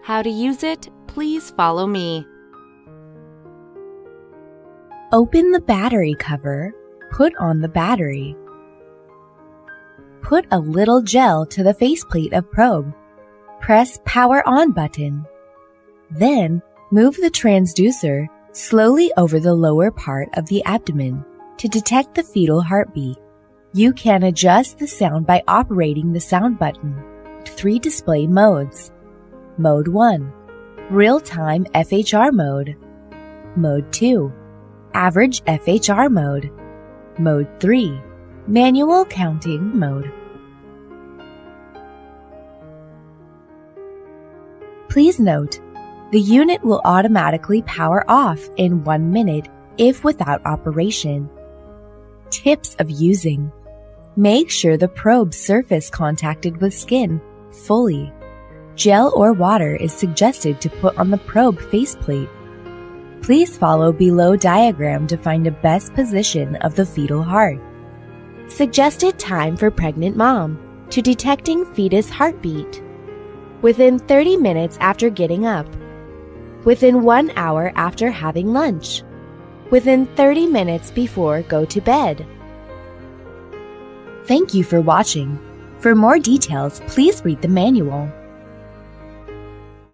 How to use it, please follow me. Open the battery cover. Put on the battery. Put a little gel to the faceplate of probe. Press Power On button. Then, move the transducer slowly over the lower part of the abdomen to detect the fetal heartbeat. You can adjust the sound by operating the sound button. 3 display modes. Mode 1. Real-time FHR mode. Mode 2. Average FHR mode. Mode 3. Manual counting mode. Please note, the unit will automatically power off in 1 minute if without operation. Tips of using. Make sure the probe surface contacted with skin fully. Gel or water is suggested to put on the probe faceplate. Please follow below diagram to find the best position of the fetal heart. Suggested time for pregnant mom to detecting fetus heartbeat. Within 30 minutes after getting up. Within 1 hour after having lunch. Within 30 minutes before go to bed. Thank you for watching. For more details, please read the manual.